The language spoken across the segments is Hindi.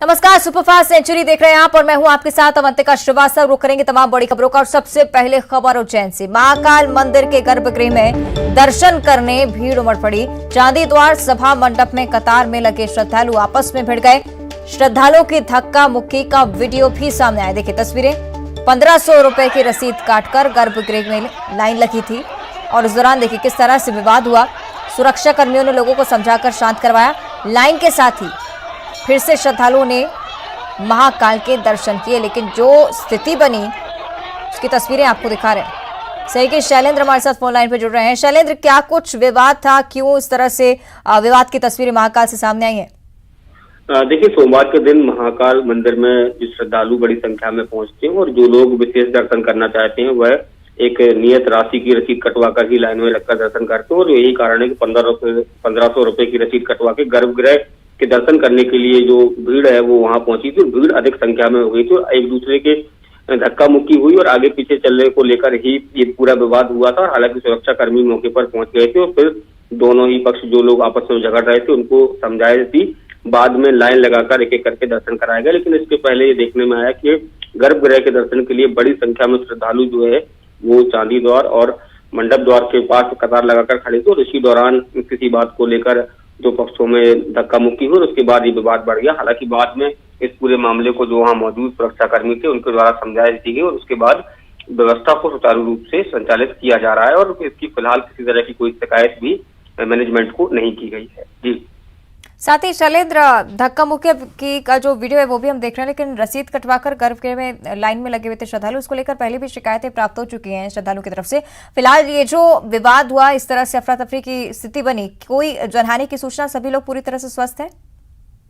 नमस्कार, सुपरफास्ट सेंचुरी देख रहे हैं आप और मैं हूं आपके साथ अवंतिका श्रीवास्तव। रुक करेंगे तमाम बड़ी खबरों का और सबसे पहले खबर उज्जैन से। महाकाल मंदिर के गर्भगृह में दर्शन करने भीड़ उमड़ पड़ी। चांदी द्वार सभा मंडप में कतार में लगे श्रद्धालु आपस में भिड़ गए। श्रद्धालुओं की धक्का मुक्की का वीडियो भी सामने आया। देखिए तस्वीरें। 1500 रुपए की रसीद काटकर गर्भगृह में लाइन लगी थी और इस दौरान देखिए किस तरह से विवाद हुआ। सुरक्षा कर्मियों ने लोगों को समझाकर शांत करवाया। लाइन के साथ ही फिर से श्रद्धालुओं ने महाकाल के दर्शन किए, लेकिन जो स्थिति बनी उसकी तस्वीरें आपको दिखा रहे हैं। सही के शैलेंद्र हमारे साथ फोन लाइन पे जुड़ रहे हैं। शैलेंद्र, क्या कुछ विवाद था, क्यों इस तरह से विवाद की तस्वीरें महाकाल से सामने आई हैं? देखिए, सोमवार के दिन महाकाल मंदिर में जो श्रद्धालु बड़ी संख्या में पहुंचते हैं और जो लोग विशेष दर्शन करना चाहते हैं वह एक नियत राशि की रसीद कटवा कर ही लाइन में लगकर दर्शन करते हैं और यही कारण है कि 1500 रुपए की रसीद कटवा के गर्भगृह के दर्शन करने के लिए जो भीड़ है वो वहां पहुंची थी। भीड़ अधिक संख्या में हो गई थी और एक दूसरे के धक्का मुक्की हुई और आगे पीछे चलने को लेकर ही ये पूरा विवाद हुआ था। हालांकि सुरक्षा कर्मी मौके पर पहुंच गए थे और फिर दोनों ही पक्ष जो लोग आपस में झगड़ रहे थे उनको समझाई थी। बाद में लाइन लगाकर एक एक करके दर्शन कराया गया, लेकिन इसके पहले ये देखने में आया कि गर्भगृह के दर्शन के लिए बड़ी संख्या में श्रद्धालु जो है वो चांदी द्वार और मंडप द्वार के पास कतार लगाकर खड़े थे और इसी दौरान किसी बात को लेकर दो पक्षों में धक्का मुक्की हुई और उसके बाद ये विवाद बढ़ गया। हालांकि बाद में इस पूरे मामले को जो वहां मौजूद सुरक्षाकर्मी थे उनके द्वारा समझाई दी गई और उसके बाद व्यवस्था को सुचारू रूप से संचालित किया जा रहा है और इसकी फिलहाल किसी तरह की कोई शिकायत भी मैनेजमेंट को नहीं की गई है। जी, साथ ही शैलेंद्र, धक्का मुक्की की का जो वीडियो है वो भी हम देख रहे हैं, लेकिन रसीद कटवाकर गर्भगृह में लाइन में लगे हुए थे श्रद्धालु। उसको लेकर पहले भी शिकायतें प्राप्त हो चुकी हैं श्रद्धालु की तरफ से। फिलहाल ये जो विवाद हुआ, इस तरह से अफरा तफरी की स्थिति बनी, कोई जनहानि की सूचना? सभी लोग पूरी तरह से स्वस्थ हैं?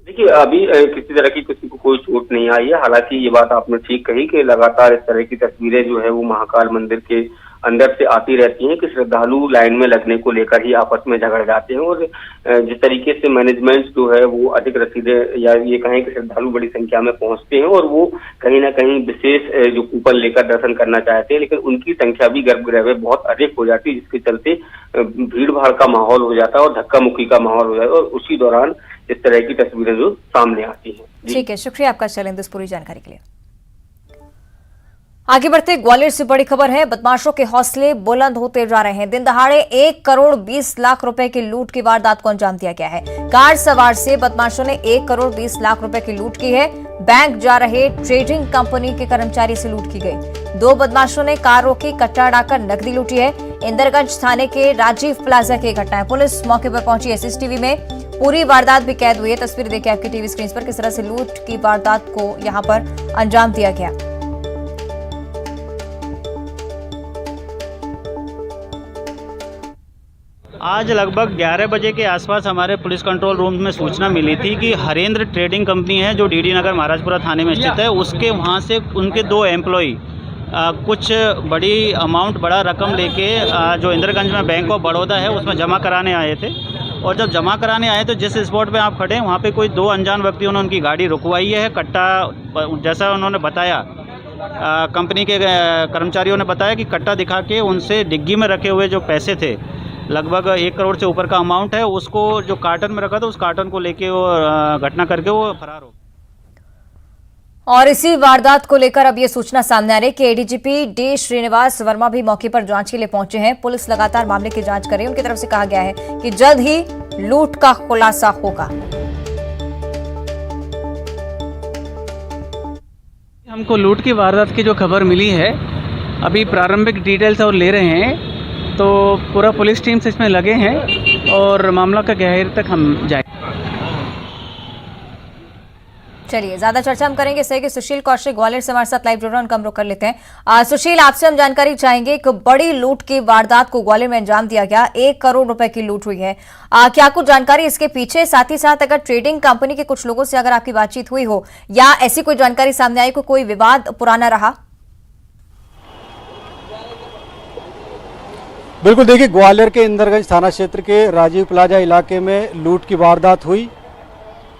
देखिए, अभी किसी तरह की किसी को कोई चोट नहीं आई है। हालांकि ये बात आपने ठीक कही कि लगातार इस तरह की तस्वीरें जो है वो महाकाल मंदिर के अंदर से आती रहती हैं कि श्रद्धालु लाइन में लगने को लेकर ही आपस में झगड़ जाते हैं और जिस तरीके से मैनेजमेंट जो है वो अधिक रसीदें या ये कहें कि श्रद्धालु बड़ी संख्या में पहुंचते हैं और वो कहीं ना कहीं विशेष जो कूपन लेकर दर्शन करना चाहते हैं, लेकिन उनकी संख्या भी गर्भगृह में बहुत अधिक हो जाती है, जिसके चलते भीड़ भाड़ का माहौल हो जाता है और धक्का मुक्की का माहौल हो जाता है और उसी दौरान इस तरह की तस्वीरें जो सामने आती हैं। ठीक है, शुक्रिया आपका शैलेंद्र इस पूरी जानकारी के लिए। आगे बढ़ते ग्वालियर से बड़ी खबर है। बदमाशों के हौसले बुलंद होते जा रहे हैं। दिन दहाड़े 1 करोड़ 20 लाख रुपए की लूट की वारदात को अंजाम दिया गया है। कार सवार से बदमाशों ने 1 करोड़ 20 लाख रुपए की लूट की है। बैंक जा रहे ट्रेडिंग कंपनी के कर्मचारी से लूट की गई। 2 बदमाशों ने कार रोकी, कट्टा उड़ाकर नकदी लूटी है। इंदरगंज थाने के राजीव प्लाजा की घटना है। पुलिस मौके पर पहुंची है। सीसीटीवी में पूरी वारदात भी कैद हुई है। तस्वीर देखिए आपकी टीवी स्क्रीन पर किस तरह से लूट की वारदात को यहां पर अंजाम दिया गया। आज लगभग 11 बजे के आसपास हमारे पुलिस कंट्रोल रूम में सूचना मिली थी कि हरेंद्र ट्रेडिंग कंपनी है जो डीडी नगर महाराजपुरा थाने में स्थित है, उसके वहाँ से उनके 2 एम्प्लॉई कुछ बड़ा रकम लेके जो इंदरगंज में बैंक ऑफ बड़ौदा है उसमें जमा कराने आए थे और जब जमा कराने आए तो जिस स्पॉट पे आप खड़े हैं वहाँ पे कोई 2 अनजान व्यक्तियों ने उनकी गाड़ी रुकवाई है। कट्टा, जैसा उन्होंने बताया, कंपनी के कर्मचारियों ने बताया कि कट्टा दिखा के उनसे डिग्गी में रखे हुए जो पैसे थे, लगभग 1 करोड़ से ऊपर का अमाउंट है, उसको जो कार्टन में रखा था उस कार्टन को लेके वो घटना करके वो फरार हो। और इसी वारदात को लेकर अब ये सूचना सामने आ रही है कि एडीजीपी डी श्रीनिवास वर्मा भी मौके पर जांच के लिए पहुंचे हैं। पुलिस लगातार मामले की जांच कर रही है। उनकी तरफ से कहा गया है कि जल्द ही लूट का खुलासा होगा। हमको लूट की वारदात की जो खबर मिली है, अभी प्रारंभिक डिटेल्स और ले रहे हैं, तो पूरा पुलिस टीम से इसमें लगे हैं और मामला का गहराई तक हम जाएंगे। चलिए, ज्यादा चर्चा हम करेंगे। सही कि सुशील कौशिक ग्वालियर से हमारे साथ लाइव जुड़ रहे हैं, उनका हम रुख कर लेते हैं। सुशील, आपसे हम जानकारी चाहेंगे। एक बड़ी लूट की वारदात को ग्वालियर में अंजाम दिया गया, 1 करोड़ रुपए की लूट हुई है। क्या कुछ जानकारी इसके पीछे? साथ ही साथ अगर ट्रेडिंग कंपनी के कुछ लोगों से अगर आपकी बातचीत हुई हो या ऐसी कोई जानकारी सामने आई, कोई विवाद पुराना रहा? बिल्कुल, देखिए, ग्वालियर के इंदरगंज थाना क्षेत्र के राजीव प्लाजा इलाके में लूट की वारदात हुई।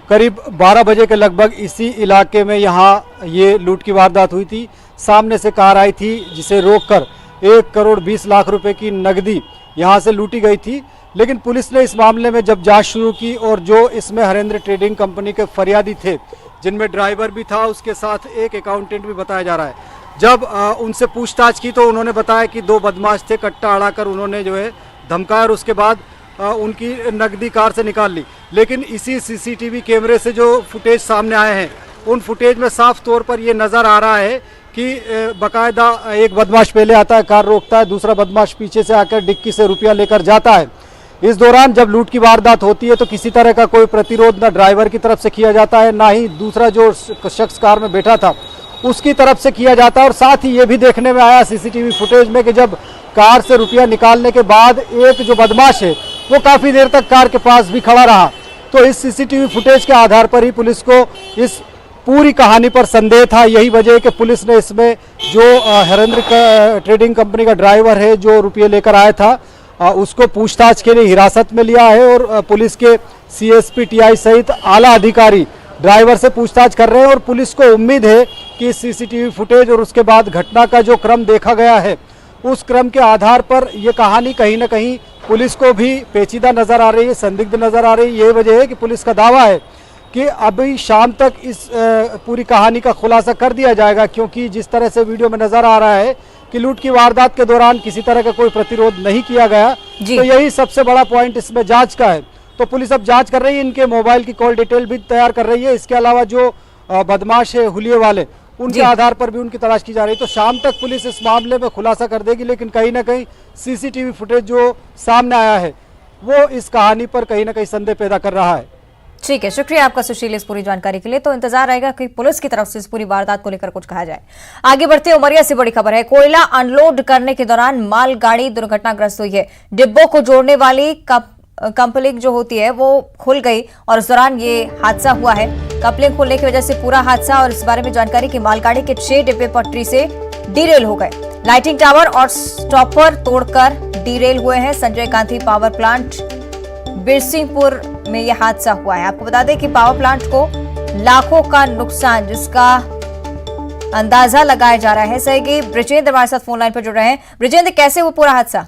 करीब 12 बजे के लगभग इसी इलाके में यहाँ ये लूट की वारदात हुई थी। सामने से कार आई थी जिसे रोककर 1 करोड़ 20 लाख रुपए की नकदी यहाँ से लूटी गई थी। लेकिन पुलिस ने इस मामले में जब जांच शुरू की और जो इसमें हरेंद्र ट्रेडिंग कंपनी के फरियादी थे जिनमें ड्राइवर भी था, उसके साथ एक अकाउंटेंट भी बताया जा रहा है। जब उनसे पूछताछ की तो उन्होंने बताया कि 2 बदमाश थे, कट्टा अड़ाकर उन्होंने जो है धमकाया और उसके बाद उनकी नकदी कार से निकाल ली। लेकिन इसी सीसीटीवी कैमरे से जो फुटेज सामने आए हैं, उन फुटेज में साफ तौर पर ये नज़र आ रहा है कि बाकायदा एक बदमाश पहले आता है, कार रोकता है, दूसरा बदमाश पीछे से आकर डिक्की से रुपया लेकर जाता है। इस दौरान जब लूट की वारदात होती है तो किसी तरह का कोई प्रतिरोध न ड्राइवर की तरफ से किया जाता है, ना ही दूसरा जो शख्स कार में बैठा था उसकी तरफ से किया जाता है। और साथ ही ये भी देखने में आया सीसीटीवी फुटेज में कि जब कार से रुपया निकालने के बाद एक जो बदमाश है वो काफ़ी देर तक कार के पास भी खड़ा रहा। तो इस सीसीटीवी फुटेज के आधार पर ही पुलिस को इस पूरी कहानी पर संदेह था। यही वजह है कि पुलिस ने इसमें जो हरेंद्र ट्रेडिंग कंपनी का ड्राइवर है जो रुपये लेकर आया था उसको पूछताछ के लिए हिरासत में लिया है और पुलिस के सीएसपी टीआई सहित आला अधिकारी ड्राइवर से पूछताछ कर रहे हैं। और पुलिस को उम्मीद है कि सीसीटीवी फुटेज और उसके बाद घटना का जो क्रम देखा गया है उस क्रम के आधार पर यह कहानी कहीं ना कहीं पुलिस को भी पेचीदा नज़र आ रही है, संदिग्ध नज़र आ रही है। यही वजह है कि पुलिस का दावा है कि अभी शाम तक इस पूरी कहानी का खुलासा कर दिया जाएगा, क्योंकि जिस तरह से वीडियो में नज़र आ रहा है कि लूट की वारदात के दौरान किसी तरह का कोई प्रतिरोध नहीं किया गया। तो यही सबसे बड़ा पॉइंट इसमें जांच का है। तो पुलिस अब जांच कर रही है, इनके मोबाइल की कॉल डिटेल भी तैयार कर रही है। इसके अलावा जो बदमाश है हुलिये वाले, उनके आधार पर भी उनकी तलाश की जा रही है। तो शाम तक पुलिस इस मामले में खुलासा कर देगी, लेकिन कहीं ना कहीं सीसीटीवी फुटेज जो सामने आया है वो इस कहानी पर कहीं ना कहीं संदेह पैदा कर रहा है। ठीक है, शुक्रिया आपका सुशील इस पूरी जानकारी के लिए। तो इंतजार रहेगा कि पुलिस की तरफ से इस पूरी वारदात को लेकर कुछ कहा जाए। आगे बढ़ते उमरिया से बड़ी खबर है। कोयला अनलोड करने के दौरान मालगाड़ी दुर्घटनाग्रस्त हुई है। डिब्बों को जोड़ने वाली कपलिंग जो होती है वो खुल गई और इस दौरान ये हादसा हुआ है। कपलिंग खुलने की वजह से पूरा हादसा, और इस बारे में जानकारी कि मालगाड़ी के 6 डिब्बे पटरी से डीरेल हो गए। लाइटिंग टावर और स्टॉपर तोड़कर डीरेल हुए हैं। संजय गांधी पावर प्लांट बिरसिंहपुर में यह हादसा हुआ है। आपको बता दें कि पावर प्लांट को लाखों का नुकसान जिसका अंदाजा लगाया जा रहा है। सहयोगी ब्रिजेंद्र हमारे साथ फोन लाइन पर जुड़ रहे हैं। ब्रिजेंद्र, कैसे हुआ पूरा हादसा?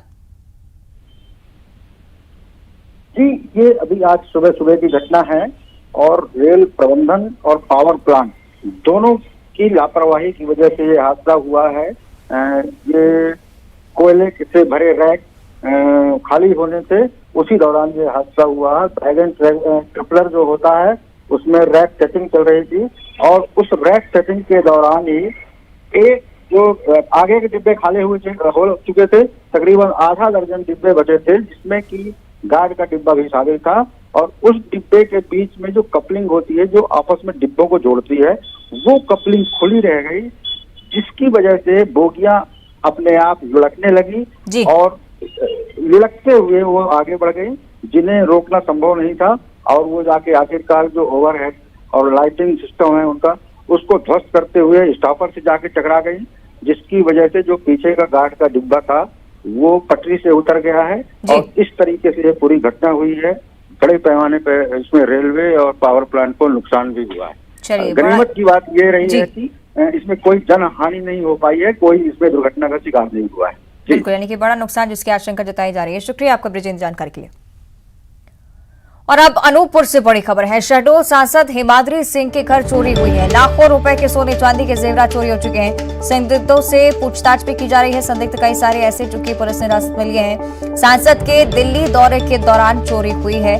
जी, ये अभी आज सुबह सुबह की घटना है और रेल प्रबंधन और पावर प्लांट दोनों की लापरवाही की वजह से ये हादसा हुआ है। ये कोयले से भरे रैक खाली होने से उसी दौरान ये हादसा हुआ। ड्रैगन ट्रिपलर जो होता है उसमें रैक सेटिंग चल रही थी और उस रैक सेटिंग के दौरान ही एक जो आगे के डिब्बे खाली हो चुके थे, तकरीबन आधा दर्जन डिब्बे बचे थे, जिसमें कि गार्ड का डिब्बा भी शामिल था। और उस डिब्बे के बीच में जो कपलिंग होती है जो आपस में डिब्बों को जोड़ती है, वो कपलिंग खुली रह गई, जिसकी वजह से बोगियां अपने आप लुढ़कने लगी और लुढ़कते हुए वो आगे बढ़ गई, जिन्हें रोकना संभव नहीं था। और वो जाके आखिरकार जो ओवरहेड और लाइटिंग सिस्टम है उनका, उसको ध्वस्त करते हुए स्टॉपर से जाके टकरा गई, जिसकी वजह से जो पीछे का गार्ड का डिब्बा था वो पटरी से उतर गया है। और इस तरीके से ये पूरी घटना हुई है। बड़े पैमाने पर इसमें रेलवे और पावर प्लांट को नुकसान भी हुआ है। गनीमत की बात ये रही है कि इसमें कोई जन हानि नहीं हो पाई है, कोई इसमें दुर्घटना का शिकार नहीं हुआ है। बिल्कुल, यानी कि बड़ा नुकसान जिसकी आशंका जताई जा रही है। शुक्रिया आपका ब्रिजेंद्र जानकारी के लिए। और अब अनूपपुर से बड़ी खबर है। शहडोल सांसद हिमाद्री सिंह के घर चोरी हुई है। लाखों रुपए के सोने चांदी के जेवरात चोरी हो चुके हैं। संदिग्धों से पूछताछ भी की जा रही है। संदिग्ध कई सारे ऐसे जो कि पुलिस ने हिरासत में लिए हैं। सांसद के दिल्ली दौरे के दौरान चोरी हुई है।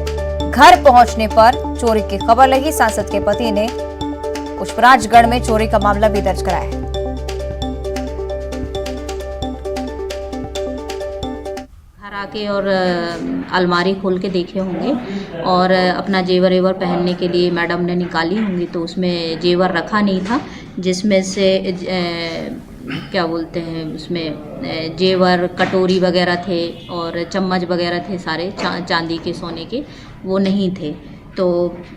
घर पहुंचने पर चोरी की खबर लगी। सांसद के पति ने पुष्पराजगढ़ में चोरी का मामला भी दर्ज कराया है। आके और अलमारी खोल के देखे होंगे और अपना जेवर एवर पहनने के लिए मैडम ने निकाली होंगी, तो उसमें जेवर रखा नहीं था, जिसमें से क्या बोलते हैं उसमें जेवर कटोरी वगैरह थे और चम्मच वगैरह थे, सारे चांदी के सोने के वो नहीं थे। तो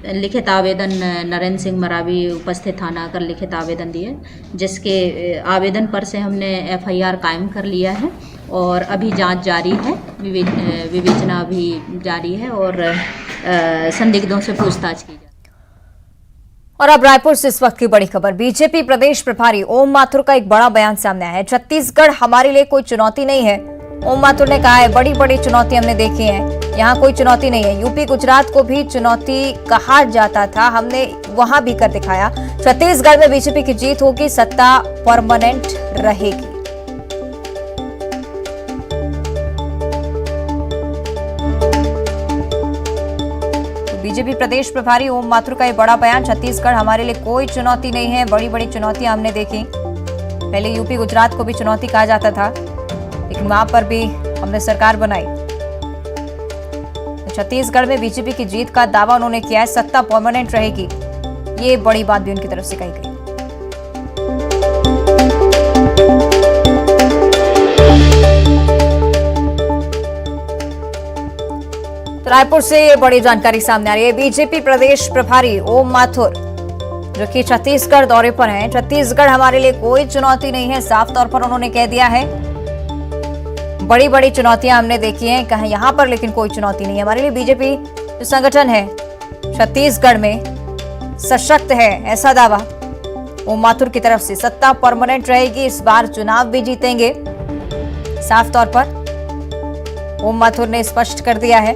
लिखित आवेदन नरेंद्र सिंह मरावी उपस्थित थाना आकर लिखित आवेदन दिए, जिसके आवेदन पर से हमने FIR कायम कर लिया है और अभी जांच जारी है, विवेचना अभी जारी है और संदिग्धों से पूछताछ की जाए। और अब रायपुर से इस वक्त की बड़ी खबर। बीजेपी प्रदेश प्रभारी ओम माथुर का एक बड़ा बयान सामने आया है। छत्तीसगढ़ हमारे लिए कोई चुनौती नहीं है। ओम माथुर ने कहा है बड़ी बड़ी चुनौती हमने देखी है, यहाँ कोई चुनौती नहीं है। यूपी गुजरात को भी चुनौती कहा जाता था, हमने वहां भी कर दिखाया। छत्तीसगढ़ में बीजेपी की जीत होगी, सत्ता परमानेंट रहेगी। बीजेपी प्रदेश प्रभारी ओम माथुर का ये बड़ा बयान, छत्तीसगढ़ हमारे लिए कोई चुनौती नहीं है, बड़ी बड़ी चुनौतियां हमने देखी। पहले यूपी गुजरात को भी चुनौती कहा जाता था, लेकिन वहां पर भी हमने सरकार बनाई। छत्तीसगढ़ में बीजेपी की जीत का दावा उन्होंने किया है, सत्ता परमानेंट रहेगी, ये बड़ी बात भी उनकी तरफ से कही गई। तो रायपुर से ये बड़ी जानकारी सामने आ रही है। बीजेपी प्रदेश प्रभारी ओम माथुर जो कि छत्तीसगढ़ दौरे पर हैं, छत्तीसगढ़ हमारे लिए कोई चुनौती नहीं है, साफ तौर पर उन्होंने कह दिया है। बड़ी बड़ी चुनौतियां हमने देखी हैं कहीं यहां पर, लेकिन कोई चुनौती नहीं है हमारे लिए। बीजेपी जो संगठन है छत्तीसगढ़ में सशक्त है, ऐसा दावा ओम माथुर की तरफ से। सत्ता परमानेंट रहेगी, इस बार चुनाव भी जीतेंगे, साफ तौर पर ओम माथुर ने स्पष्ट कर दिया है।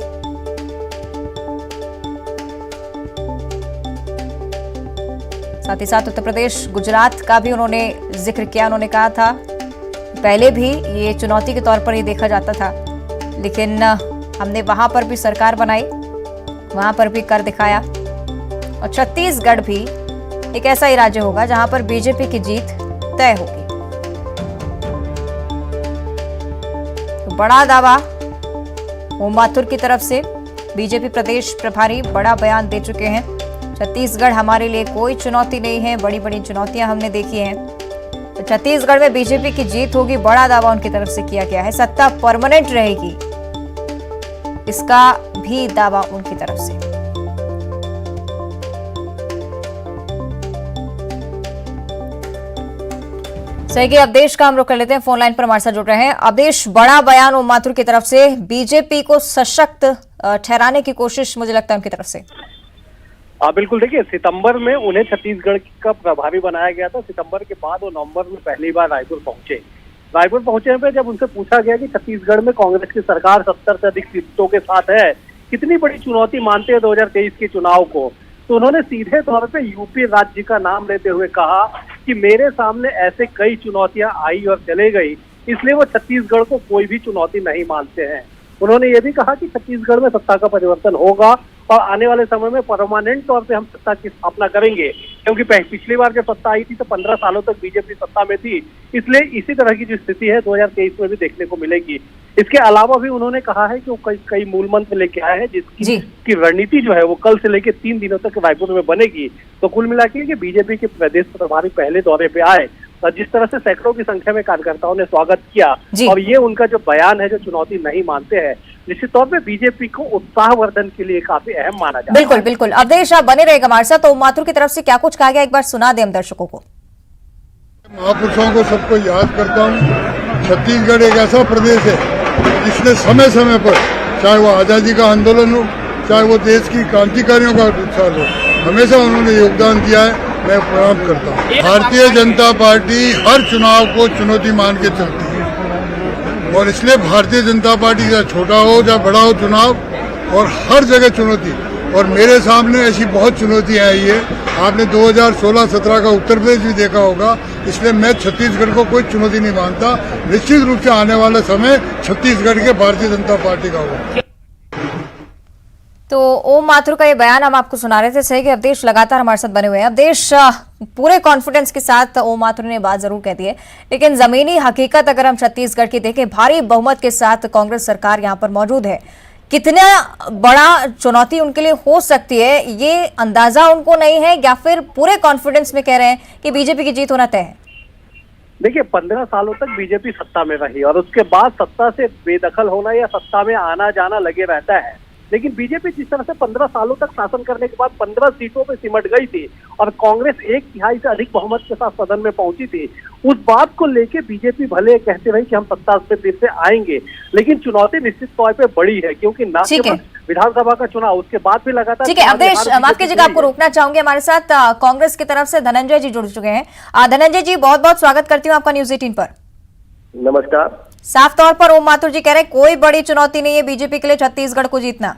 साथ ही साथ उत्तर प्रदेश गुजरात का भी उन्होंने जिक्र किया। उन्होंने कहा था पहले भी ये चुनौती के तौर पर ये देखा जाता था, लेकिन हमने वहां पर भी सरकार बनाई, वहां पर भी कर दिखाया। और छत्तीसगढ़ भी एक ऐसा ही राज्य होगा जहां पर बीजेपी की जीत तय होगी। तो बड़ा दावा ओम माथुर की तरफ से, बीजेपी प्रदेश प्रभारी बड़ा बयान दे चुके हैं। छत्तीसगढ़ हमारे लिए कोई चुनौती नहीं है, बड़ी बड़ी चुनौतियां हमने देखी हैं, तो छत्तीसगढ़ में बीजेपी की जीत होगी, बड़ा दावा उनकी तरफ से किया गया है। सत्ता परमानेंट रहेगी, इसका भी दावा उनकी तरफ से। सही कि अवधेश का हम रुख कर लेते हैं, फोन लाइन पर हमारे साथ जुड़ रहे हैं अवधेश। बड़ा बयान ओम माथुर की तरफ से, बीजेपी को सशक्त ठहराने की कोशिश मुझे लगता है उनकी तरफ से। बिल्कुल, देखिए सितंबर में उन्हें छत्तीसगढ़ का प्रभारी बनाया गया था। सितंबर के बाद वो नवंबर में पहली बार रायपुर पहुंचे। रायपुर पहुंचे पे जब उनसे पूछा गया कि छत्तीसगढ़ में कांग्रेस की सरकार 70 से अधिक सीटों के साथ है, कितनी बड़ी चुनौती मानते हैं 2023 के चुनाव को, तो उन्होंने सीधे तौर पे यूपी राज्य का नाम लेते हुए कहा कि मेरे सामने ऐसे कई चुनौतियां आई और चले गई, इसलिए वो छत्तीसगढ़ को कोई भी चुनौती नहीं मानते हैं। उन्होंने ये भी कहा कि छत्तीसगढ़ में सत्ता का परिवर्तन होगा और आने वाले समय में परमानेंट तौर पे हम सत्ता की स्थापना करेंगे, क्योंकि पिछली बार जब सत्ता आई थी तो 15 सालों तक बीजेपी सत्ता में थी, इसलिए इसी तरह की जो स्थिति है 2023 में भी देखने को मिलेगी। इसके अलावा भी उन्होंने कहा है कि वो कई मूल मंत्र लेके आए हैं, जिसकी रणनीति जो है वो कल से लेकर 3 दिनों तक रायपुर में बनेगी। तो कुल मिला के बीजेपी के प्रदेश प्रभारी पहले दौरे पे आए और जिस तरह से सैकड़ों की संख्या में कार्यकर्ताओं ने स्वागत किया, और ये उनका जो बयान है, जो चुनौती नहीं मानते हैं, निश्चित तौर पे बीजेपी को उत्साहवर्धन के लिए काफी अहम माना जाता है। बिल्कुल बिल्कुल, अवधेश आप बने रहेगा हमारे साथ। तो ओम माथुर की तरफ से क्या कुछ कहा गया, एक बार सुना दे हम दर्शकों को। महापुरुषों को सबको याद करता हूँ। छत्तीसगढ़ एक ऐसा प्रदेश है जिसने समय समय पर, चाहे वो आजादी का आंदोलन हो, चाहे वो देश की क्रांतिकारियों का उत्साह हो, हमेशा उन्होंने योगदान दिया है। मैं प्रणाम करता हूँ। भारतीय जनता पार्टी हर चुनाव को चुनौती मान के चलती है और इसलिए भारतीय जनता पार्टी का छोटा हो या बड़ा हो चुनाव, और हर जगह चुनौती, और मेरे सामने ऐसी बहुत चुनौतियां आई है। आपने 2016-17 का उत्तर प्रदेश भी देखा होगा, इसलिए मैं छत्तीसगढ़ को कोई चुनौती नहीं मानता। निश्चित रूप से आने वाला समय छत्तीसगढ़ के भारतीय जनता पार्टी का होगा। तो ओम माथुर का ये बयान हम आपको सुना रहे थे। सही कि अवधेश लगातार हमारे साथ बने हुए हैं। अवधेश, पूरे कॉन्फिडेंस के साथ ओम माथुर ने बात जरूर कह दी है, लेकिन जमीनी हकीकत अगर हम छत्तीसगढ़ की देखें, भारी बहुमत के साथ कांग्रेस सरकार यहां पर मौजूद है। कितना बड़ा चुनौती उनके लिए हो सकती है, ये अंदाजा उनको नहीं है, या फिर पूरे कॉन्फिडेंस में कह रहे हैं कि बीजेपी की जीत होना तय है? देखिए, 15 सालों तक बीजेपी सत्ता में रही और उसके बाद सत्ता से बेदखल होना या सत्ता में आना जाना लगे रहता है। लेकिन बीजेपी जिस तरह से 15 सालों तक शासन करने के बाद 15 सीटों पे सिमट गई थी और कांग्रेस 1/3 से अधिक बहुमत के साथ सदन में पहुंची थी, उस बात को लेके बीजेपी भले कहते रही कि हम सत्ता पे फिर से आएंगे, लेकिन चुनौती निश्चित तौर पे बड़ी है, क्योंकि ना केवल विधानसभा का चुनाव, उसके बाद भी लगातार। ठीक है अवधेश, माफ कीजिएगा, आपको रोकना चाहूंगी। हमारे साथ कांग्रेस की तरफ से धनंजय जी जुड़ चुके हैं। धनंजय जी, बहुत बहुत स्वागत करती हूँ आपका न्यूज 18 पर। नमस्कार। साफ तौर पर ओम माथुर जी कह रहे हैं कोई बड़ी चुनौती नहीं है बीजेपी के लिए छत्तीसगढ़ को जीतना।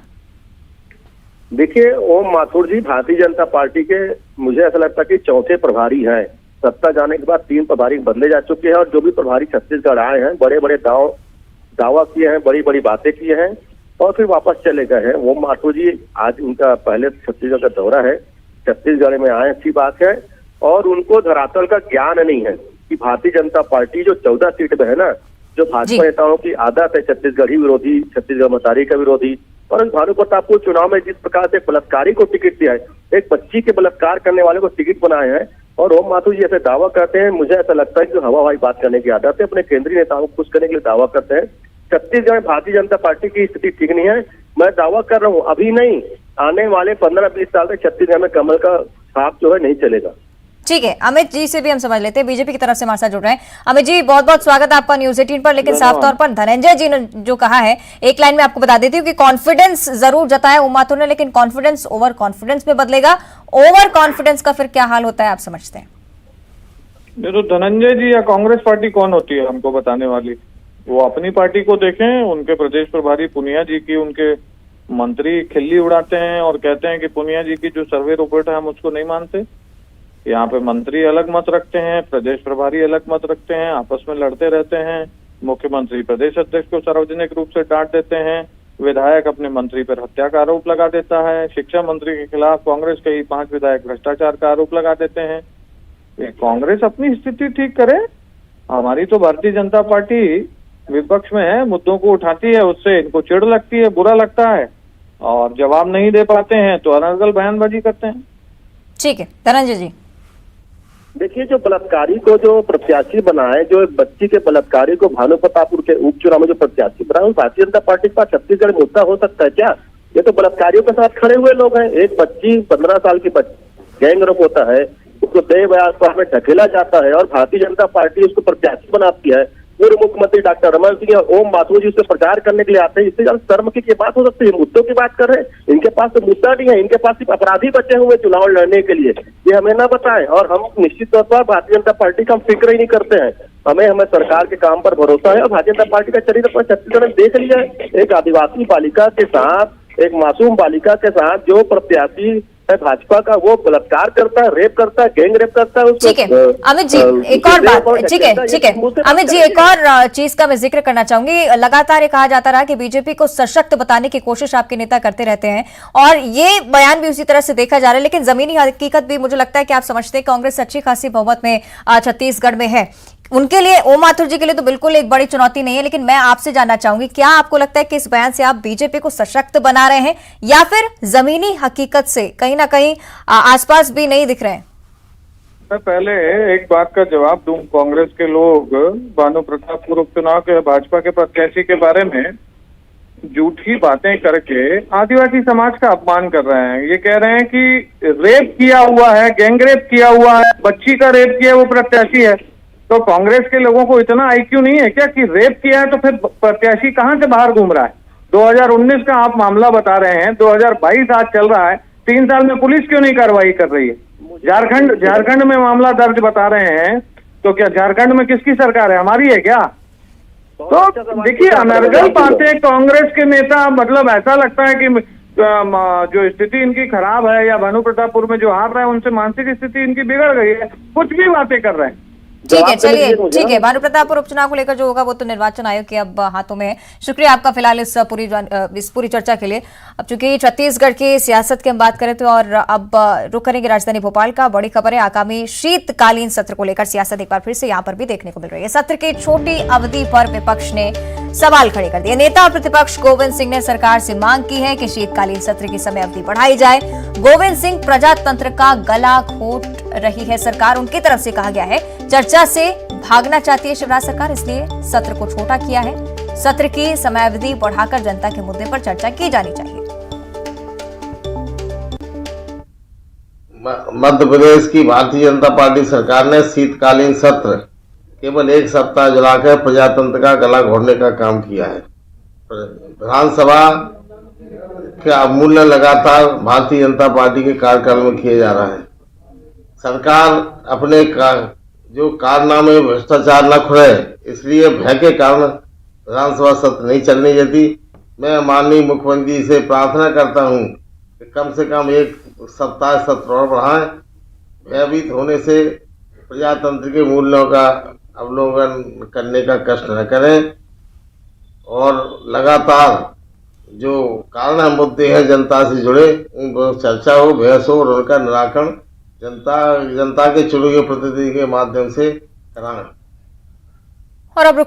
देखिए, ओम माथुर जी भारतीय जनता पार्टी के मुझे ऐसा लगता है कि चौथे प्रभारी हैं। सत्ता जाने के बाद 3 प्रभारी बदले जा चुके हैं और जो भी प्रभारी छत्तीसगढ़ आए हैं बड़े बड़े दावा किए हैं, बड़ी बड़ी बातें किए हैं और फिर वापस चले गए हैं। ओम माथुर जी आज उनका पहले छत्तीसगढ़ का दौरा है, छत्तीसगढ़ में आए, अच्छी बात है। और उनको धरातल का ज्ञान नहीं है कि भारतीय जनता पार्टी जो 14 सीट में है ना, जो भाजपा नेताओं की आदत है छत्तीसगढ़ी विरोधी, छत्तीसगढ़ मतारी का विरोधी, और भानु प्रतापपुर चुनाव में जिस प्रकार से बलात्कारी को टिकट दिया है, एक बच्ची के बलात्कार करने वाले को टिकट बनाए हैं और ओम माथुर जी ऐसे दावा करते हैं। मुझे ऐसा लगता है कि हवा हवाई बात करने की आदत है, अपने केंद्रीय नेताओं को खुश करने के लिए दावा करते हैं। छत्तीसगढ़ में भारतीय जनता पार्टी की स्थिति ठीक नहीं है। मैं दावा कर रहा हूँ अभी नहीं, आने वाले 15-20 साल तक छत्तीसगढ़ में कमल का छाप जो है नहीं चलेगा। ठीक है, अमित जी से भी हम समझ लेते हैं, बीजेपी की तरफ से हमारे साथ जुड़ रहे हैं। अमित जी बहुत बहुत स्वागत है आपका न्यूज 18 पर। लेकिन साफ तौर पर धनंजय जी ने जो कहा है, एक लाइन में आपको बता देती हूँ कि कॉन्फिडेंस जरूर जताया ओम माथुर ने, लेकिन कॉन्फिडेंस ओवर कॉन्फिडेंस में बदलेगा। ओवर कॉन्फिडेंस का फिर क्या हाल होता है आप समझते हैं? तो धनंजय जी या कांग्रेस पार्टी कौन होती है हमको बताने वाली? वो अपनी पार्टी को देखें। उनके प्रदेश प्रभारी पुनिया जी की उनके मंत्री खिल्ली उड़ाते हैं और कहते हैं कि पुनिया जी की जो सर्वे रिपोर्ट है हम उसको नहीं मानते। यहाँ पे मंत्री अलग मत रखते हैं, प्रदेश प्रभारी अलग मत रखते हैं, आपस में लड़ते रहते हैं। मुख्यमंत्री प्रदेश अध्यक्ष को सार्वजनिक रूप से डांट देते हैं, विधायक अपने मंत्री पर हत्या का आरोप लगा देता है, शिक्षा मंत्री के खिलाफ कांग्रेस के ही 5 विधायक भ्रष्टाचार का आरोप लगा देते हैं। कांग्रेस अपनी स्थिति ठीक करे। हमारी तो भारतीय जनता पार्टी विपक्ष में है, मुद्दों को उठाती है, उससे इनको चिढ़ लगती है, बुरा लगता है और जवाब नहीं दे पाते हैं तो अनर्गल बयानबाजी करते हैं। ठीक है धनंजय जी, देखिए जो बलात्कारी को जो प्रत्याशी बनाए, जो एक बच्ची के बलात्कारी को भानु प्रतापपुर के उपचुनाव में जो प्रत्याशी बनाए, भारतीय जनता पार्टी के पास छत्तीसगढ़ में मुद्दा हो सकता है क्या? ये तो बलात्कारियों के साथ खड़े हुए लोग हैं। एक बच्ची 15 साल की बच्ची गैंग रेप होता है, उसको देह बयान में ढकेला जाता है और भारतीय जनता पार्टी उसको प्रत्याशी बनाती है। पूर्व मुख्यमंत्री डॉक्टर रमन सिंह और ओम माथुर जी उससे प्रचार करने के लिए आते हैं। इससे ज्यादा शर्म की बात हो सकती है? मुद्दों की बात कर रहे हैं, इनके पास तो मुद्दा नहीं है, इनके पास सिर्फ अपराधी बचे हुए चुनाव लड़ने के लिए। ये हमें ना बताएं और हम निश्चित तौर पर भारतीय जनता पार्टी का हम फिक्र ही नहीं करते हैं। हमें सरकार के काम पर भरोसा है और भारतीय जनता पार्टी का चरित्र पर छत्तीसगढ़ में देख लिया है। एक आदिवासी बालिका के साथ, एक मासूम बालिका के साथ जो प्रत्याशी है भाजपा का, वो बलात्कार करता है, रेप करता है, गैंग रेप करता है। ठीक है अमित जी, एक और बात, ठीक है अमित जी, एक और चीज का मैं जिक्र करना चाहूंगी। लगातार ये कहा जाता रहा कि बीजेपी को सशक्त बताने की कोशिश आपके नेता करते रहते हैं और ये बयान भी उसी तरह से देखा जा रहा है। लेकिन जमीनी हकीकत भी मुझे लगता है कि आप समझते हैं कांग्रेस अच्छी खासी बहुमत में छत्तीसगढ़ में है। उनके लिए, ओम माथुर जी के लिए तो बिल्कुल एक बड़ी चुनौती नहीं है। लेकिन मैं आपसे जानना चाहूंगी, क्या आपको लगता है कि इस बयान से आप बीजेपी को सशक्त बना रहे हैं या फिर जमीनी हकीकत से कहीं ना कहीं आसपास भी नहीं दिख रहे हैं? मैं पहले एक बात का जवाब दूं। कांग्रेस के लोग भानु प्रतापपुर उपचुनाव के भाजपा के प्रत्याशी के बारे में झूठी बातें करके आदिवासी समाज का अपमान कर रहे हैं। ये कह रहे हैं कि रेप किया हुआ है, गैंग रेप किया हुआ है, बच्ची का रेप किया वो प्रत्याशी है। तो कांग्रेस के लोगों को इतना आईक्यू नहीं है क्या कि रेप किया है तो फिर प्रत्याशी कहां से बाहर घूम रहा है? 2019 का आप मामला बता रहे हैं, 2022 आज चल रहा है, 3 साल में पुलिस क्यों नहीं कार्रवाई कर रही है? झारखंड में मामला दर्ज बता रहे हैं, तो क्या झारखंड में किसकी सरकार है? हमारी है क्या? तो देखिए अनर्गल बातें कांग्रेस के नेता, मतलब ऐसा लगता है कि जो स्थिति इनकी खराब है या भानु प्रतापपुर में जो हार रहा है उनसे मानसिक स्थिति इनकी बिगड़ गई है, कुछ भी बातें कर रहे हैं। ठीक है, चलिए ठीक है। भानु प्रतापपुर उपचुनाव को लेकर जो होगा वो तो निर्वाचन आयोग के अब हाथों में है। शुक्रिया आपका फिलहाल इस पूरी चर्चा के लिए। अब चूंकि छत्तीसगढ़ की सियासत की हम बात करें तो और अब रुक करेंगे राजधानी भोपाल का। बड़ी खबर है, आगामी शीतकालीन सत्र को लेकर सियासत एक बार फिर से यहाँ पर भी देखने को मिल रही है। सत्र की छोटी अवधि पर विपक्ष ने सवाल खड़े कर दिए। नेता और प्रतिपक्ष गोविंद सिंह ने सरकार से मांग की है कि शीतकालीन सत्र की समय अवधि बढ़ाई जाए। गोविंद सिंह, प्रजातंत्र का गला घोट रही है सरकार, उनकी तरफ से कहा गया है। चर्चा से भागना चाहती है शिवराज सरकार, इसलिए सत्र को छोटा किया है। सत्र की समयावधि बढ़ाकर जनता के मुद्दे पर चर्चा की जानी चाहिए। मध्य प्रदेश की भारतीय जनता पार्टी सरकार ने शीतकालीन सत्र केवल 1 सप्ताह जलाकर प्रजातंत्र का गला घोटने का काम किया है। विधानसभा का अवमूल्यन लगातार भारतीय जनता पार्टी के कार्यकाल में किया जा रहा है। सरकार अपने जो कारनामे भ्रष्टाचार न खुले, इसलिए भय के कारण विधानसभा सत्र नहीं चलने देती। मैं माननीय मुख्यमंत्री से प्रार्थना करता हूं कि कम से कम 1 सप्ताह सत्र और बढ़ाएं भयभीत होने से प्रजातंत्र के मूल्यों का अवलोकन करने का कष्ट न करें और लगातार जो कारण मुद्दे हैं जनता से जुड़े उन पर चर्चा हो, बहस हो और उनका निराकरण जनता के चुने हुए प्रतिनिधि के माध्यम से कराएं। और अब